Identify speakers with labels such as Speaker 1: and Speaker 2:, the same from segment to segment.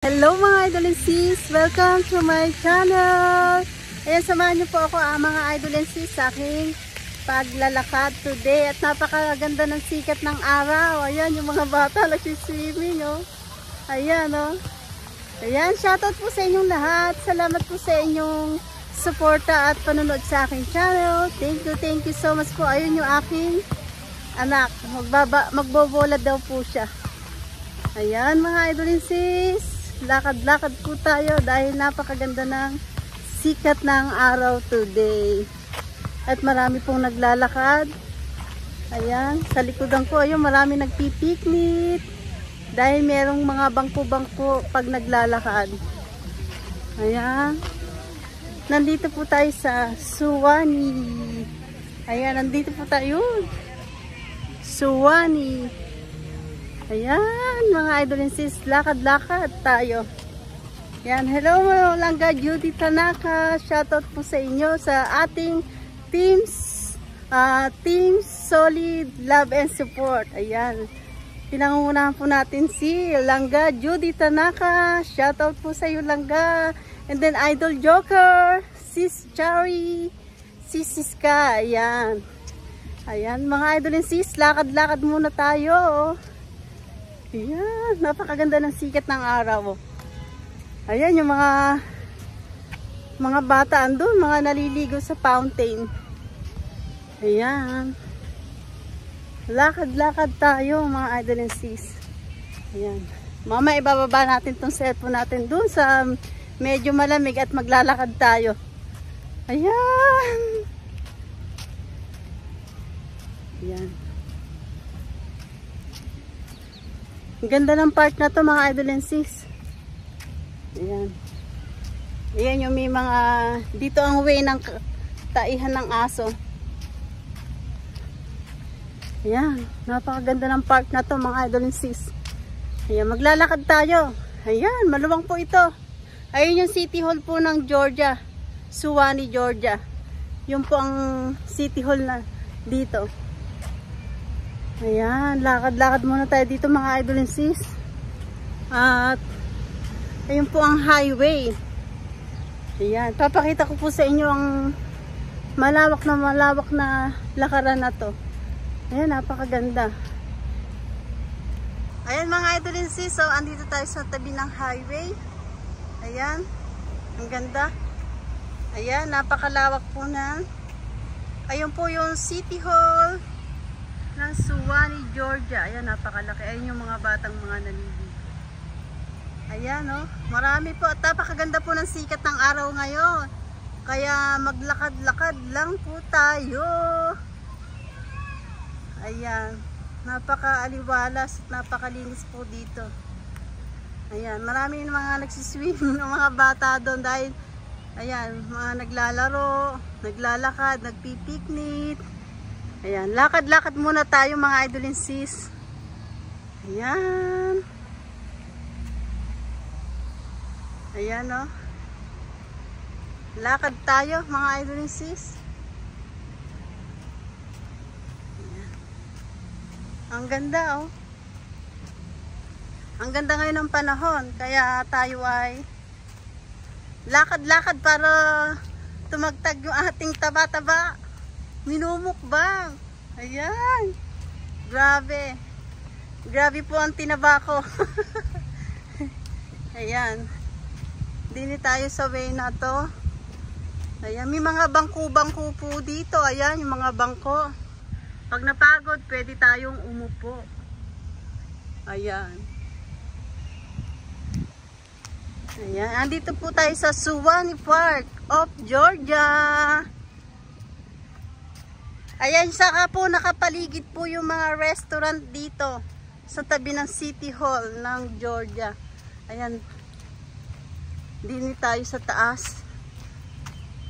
Speaker 1: Hello mga idol and sis! Welcome to my channel! Ayan, samahan niyo po ako mga idol and sis sa aking paglalakad today. At napakaganda ng sikat ng araw. Ayan, yung mga bata nagsiswimming, oh. Ayan, oh. Ayan, shoutout po sa inyong lahat. Salamat po sa inyong suporta at panonood sa aking channel. Thank you so much po. Ayun yung aking anak. Magbobola daw po siya. Ayan mga idol and sis. Lakad-lakad po tayo dahil napakaganda ng sikat ng araw today. At marami pong naglalakad. Ayan, sa likodan ko, ayun, marami nagpipiknik. Dahil merong mga bangko-bangko pag naglalakad. Ayan. Nandito po tayo sa Suwannee. Ayan, nandito po tayo. Suwannee. Ayan, mga idol and sis, lakad-lakad tayo. Ayan, hello mga Langga Judy Tanaka. Shoutout po sa inyo sa ating Team Solid Love and Support. Ayan, pinangungunahan po natin si Langga Judy Tanaka. Shoutout po sa iyo, Langga. And then Idol Joker, Sis Chari, Sis Siska. Ayan. Ayan, mga idol and sis, lakad-lakad muna tayo. Ayan, napakaganda ng sikat ng araw. Ayan yung mga bata andun, mga naliligo sa fountain. Ayan. Lakad-lakad tayo mga idol and sis. Ayan. Mama, ibababa natin tong cellphone natin dun sa medyo malamig at maglalakad tayo. Ayan. Ayan. Ang ganda ng park na to mga idol and sis. Ayan. Ayan yung may mga, dito ang way ng taihan ng aso. Ayan. Napakaganda ng park na to mga idol and sis. Ayan, maglalakad tayo. Ayan, maluwang po ito. Ayun yung City Hall po ng Georgia. Suwannee, Georgia. Yun po ang City Hall na dito. Ayan, lakad-lakad muna tayo dito mga idol and sis. At ayun po ang highway. Ayan, papakita ko po sa inyo ang malawak na lakaran na to. Ayan, napakaganda. Ayan mga idol and sis, so andito tayo sa tabi ng highway. Ayan, ang ganda. Ayan, napakalawak po na. Ayun po yung City Hall ng Suwannee, Georgia. Ayan, napakalaki. Ayun yung mga batang mga naliligo. Ayan, oh. Marami po. At napakaganda po ng sikat ng araw ngayon. Kaya maglakad-lakad lang po tayo. Ayan. Napakaaliwalas at napakalinis po dito. Ayan. Marami yung mga nagsiswim ng mga bata doon dahil ayan, mga naglalaro, naglalakad, nagpipiknik. Ayan, lakad-lakad muna tayo mga idol and sis. Ayan. Ayan, oh. Lakad tayo mga idol and sis. Ayan. Ang ganda, oh. Ang ganda ngayon ng panahon. Kaya tayo ay lakad-lakad para tumagtag yung ating taba-taba. Minumukbang. Ayan. Grabe. Grabe po ang tinaba ko. Ayan. Dini tayo sa way na to. Ayan. May mga bangko-bangko po dito. Ayan. Yung mga bangko. Pag napagod, pwede tayong umupo. Ayan. Ayan. Andito po tayo sa Suwannee Park of Georgia. Ayan, saka po nakapaligid po yung mga restaurant dito sa tabi ng City Hall ng Georgia. Ayan. Dini tayo sa taas.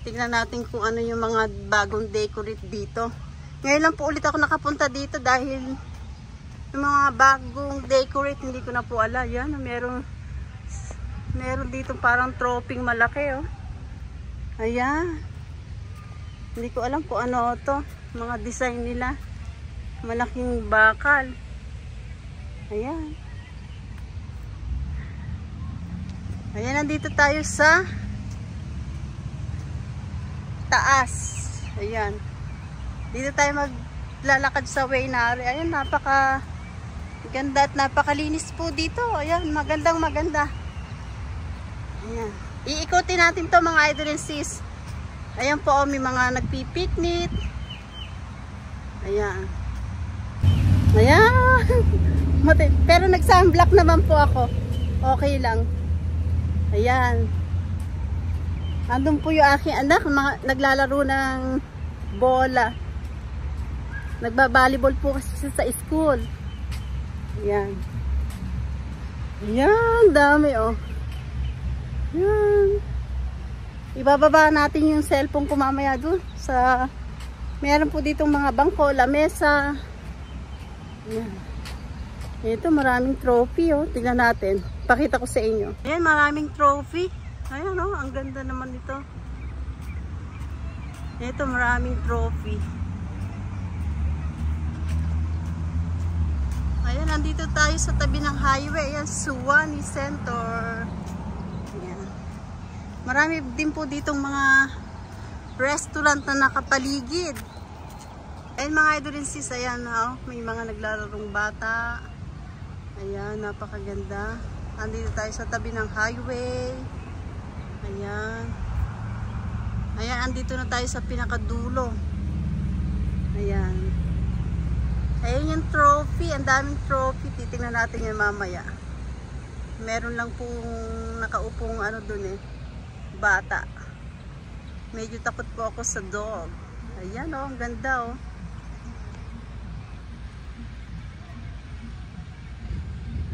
Speaker 1: Tignan natin kung ano yung mga bagong decorate dito. Ngayon lang po ulit ako nakapunta dito dahil yung mga bagong decorate hindi ko na po alam. Ayan, meron dito parang troping malaki, oh. Ayan. Hindi ko alam kung ano to. Mga design nila. Malaking bakal. Ayan. Ayan, nandito tayo sa taas. Ayan. Dito tayo maglalakad sa Waynari. Ayan, napaka ganda at napakalinis po dito. Ayan, magandang maganda. Ayan. Iikutin natin to mga idol and sis. Ayan po, may mga nagpipiknik. Ayan. Ayan. Pero nag-sunblock naman po ako. Okay lang. Ayan. Andun po yung aking anak, naglalaro ng bola. Nagba-volleyball po kasi sa school. Ayan. Ayan, dami oh. Ayan. Ibababa natin yung cellphone ko mamaya dun sa meron po ditong mga bangko, lamesa. Ayan. Ito maraming trophy oh. Tingnan natin. Pakita ko sa inyo. Ayan, maraming trophy. Ayan oh, ang ganda naman ito. Ito maraming trophy. Ayan, nandito tayo sa tabi ng highway. Ayan, Suwannee Center. Ayan. Marami din po ditong mga restaurant na nakapaligid. Ayan mga idol and sis, ayan oh, may mga naglararong bata. Ayan, napakaganda. Nandito tayo sa tabi ng highway. Ayan. Ayan, andito na tayo sa pinakadulo. Ayan. Ayan yung trophy. Ang daming trophy. Titingnan natin yan mamaya. Meron lang pong nakaupong ano dun eh. Bata. Medyo takot po ako sa dog. Ayan oh, ang ganda oh.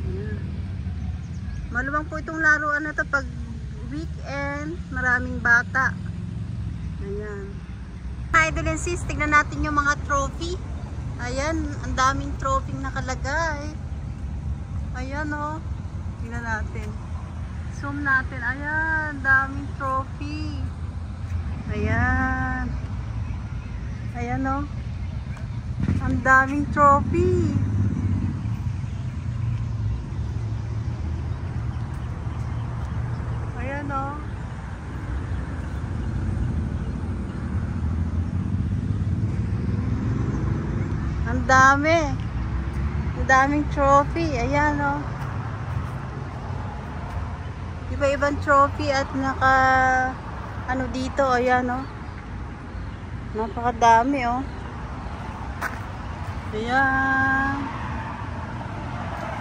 Speaker 1: Ayan. Maluwang po itong laruan na to pag weekend. Maraming bata. Ayan. Idol and sis, tignan natin yung mga trophy. Ayan, ang daming trophy nakalagay. Ayan oh. Tignan natin. Zoom natin. Ayan, daming trophy. Ayan. Ayan oh. Ang daming trophy. Ayan oh. Ang dami. Ang daming trophy. Ayan oh. Iba-ibang trophy at naka ano dito. Ayan oh. Napakadami oh. Ayan.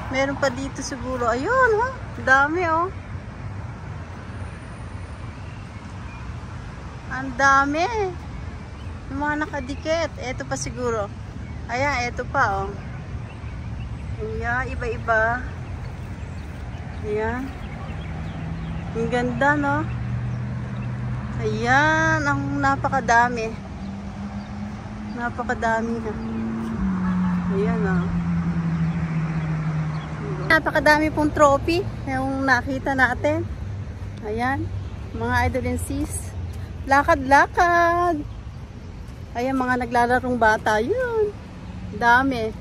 Speaker 1: Meron pa dito siguro. Ayun oh. Dami oh. Ang dami. Yung mga nakadikit. Ito pa siguro. Ayan, ito pa oh. Ayan, iba-iba. Ayan. Ang ganda no. Ayan, ang napakadami. Napakadami na. Ayan oh. Napakadami pong trophy yung nakita natin. Ayan, mga idol and sis. Lakad-lakad. Ayan, mga naglalarong bata. Yun. Dami.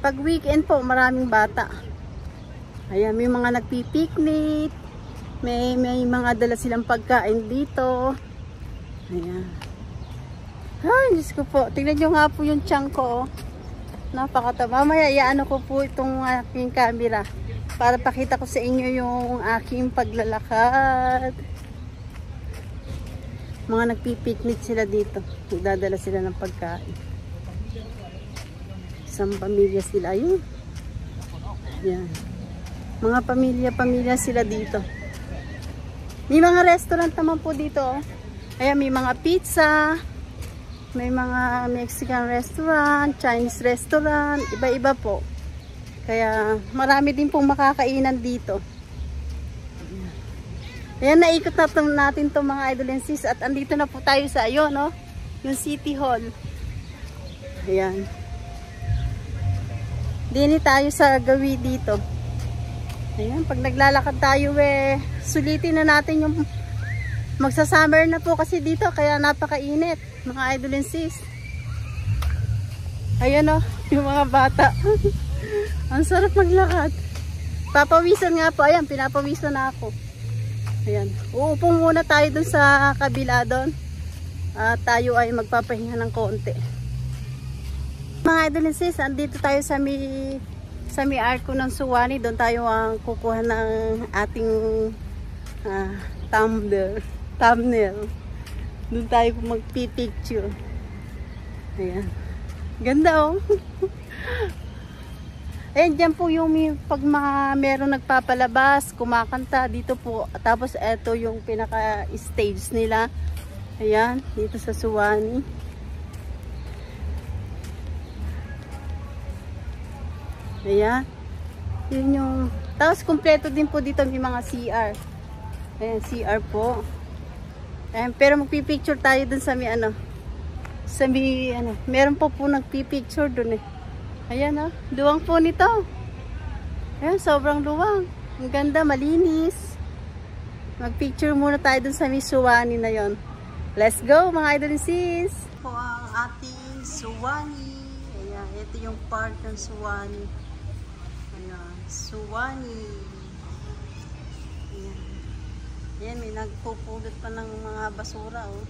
Speaker 1: Pag weekend po, maraming bata. Ayan, may mga nagpipiknik. May mga dala silang pagkain dito. Ayan. Ay, Diyos ko po. Tingnan nyo nga po yung tiyan ko. Oh. Napakataba. Mamaya, iano ko po itong aking camera. Para pakita ko sa inyo yung aking paglalakad. Mga nagpipiknik sila dito. Nagdadala sila ng pagkain. Isang pamilya sila. Ayun. Yan. Mga pamilya sila dito. May mga restaurant naman po dito. Ayan, may mga pizza. May mga Mexican restaurant, Chinese restaurant. Iba-iba po. Kaya marami din pong makakainan dito. Ayan, naikot natin itong mga idol and sis. At andito na po tayo sa ayun, no? Yung City Hall. Ayan. Dini tayo sa gawi dito. Ayan, pag naglalakad tayo sulitin na natin yung magsa-summer na po kasi dito. Kaya napakainit, mga idol and sis. Ayan o, yung mga bata. Ang sarap maglakad. Papawisan nga po. Ayan, pinapawisan na ako. Ayan. Uupo muna tayo dun sa kabila doon. At tayo ay magpapahinga ng konti. Mga idol and sis, andito tayo sa may arko ng Suwannee. Doon tayo ang kukuha ng ating thumbnail. Doon tayo magpipicture. Ayan. Ganda oh. Ayan, dyan po yung pag meron nagpapalabas, kumakanta dito po. Tapos eto yung pinaka-stage nila. Ayan, dito sa Suwannee. Ayan. Yun yung... Tapos kumpleto din po dito may mga CR. Ayan, CR po. Ayan, pero magpipicture tayo dun sa may meron po nagpipicture dun eh. Ayan oh, luwang po nito. Ayan, sobrang luwang. Ang ganda, malinis. Magpicture muna tayo dun sa may Suwannee na yon. Let's go mga idol and sis. Po ang ating Suwannee. Ayan, ito yung part ng Suwannee. Ayan, Suwannee. Ayan. Ayan, may nagpupulot pa ng mga basura oh.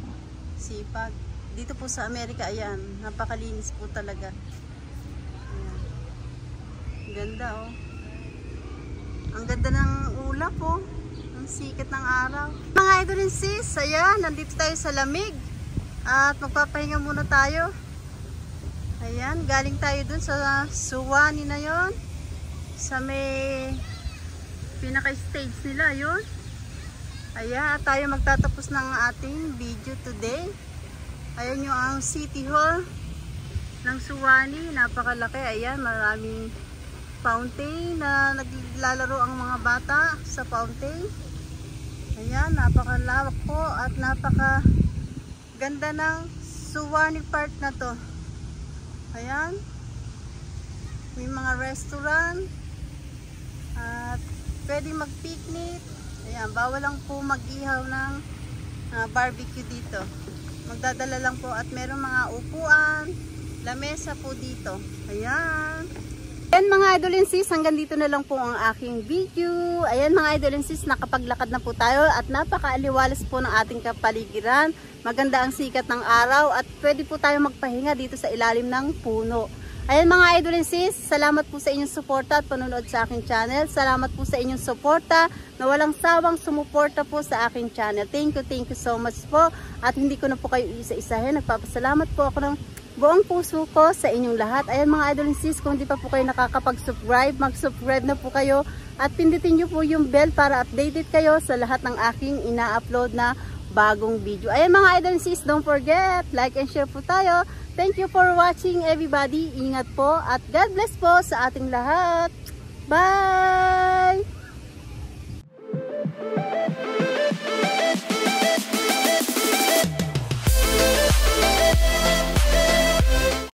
Speaker 1: Sipag. Dito po sa Amerika, ayan, napakalinis po talaga. Ayan. Ganda oh. Ang ganda ng ulap oh. Ang sikat ng araw. Mga idol and sis, ayan, nandito tayo sa lamig. At magpapahinga muna tayo. Ayan, galing tayo dun sa Suwannee na yon. Sa may pinaka-stage nila yon. Ayan, at tayo magtatapos ng ating video today. Ayan yung ang City Hall ng Suwannee. Napakalaki. Ayan, maraming fountain na naglalaro ang mga bata sa fountain. Ayan, napakalawak po at napakaganda ng Suwannee Park na to. Ayan. May mga restaurant at pwede mag-picnic. Ayan, bawal lang po mag-ihaw ng barbecue dito. Magdadala lang po at meron mga upuan, lamesa po dito. Ayan. Ayan mga idol and sis, hanggang dito na lang po ang aking video. Ayan mga idol and sis, nakapaglakad na po tayo at napakaaliwalas po ng ating kapaligiran. Maganda ang sikat ng araw at pwede po tayo magpahinga dito sa ilalim ng puno. Ayan mga idol and sis, salamat po sa inyong suporta at panonood sa aking channel. Salamat po sa inyong suporta na walang sawang sumuporta po sa aking channel. Thank you so much po. At hindi ko na po kayo isa-isahin. Nagpapasalamat po ako ng buong puso ko sa inyong lahat. Ayan mga idol and sis, kung hindi pa po kayo nakakapag-subscribe, mag-subscribe na po kayo. At pindutin nyo po yung bell para updated kayo sa lahat ng aking ina-upload na bagong video. Ayan mga idol and sis, don't forget, like and share po tayo. Thank you for watching everybody. Ingat po at God bless po sa ating lahat. Bye!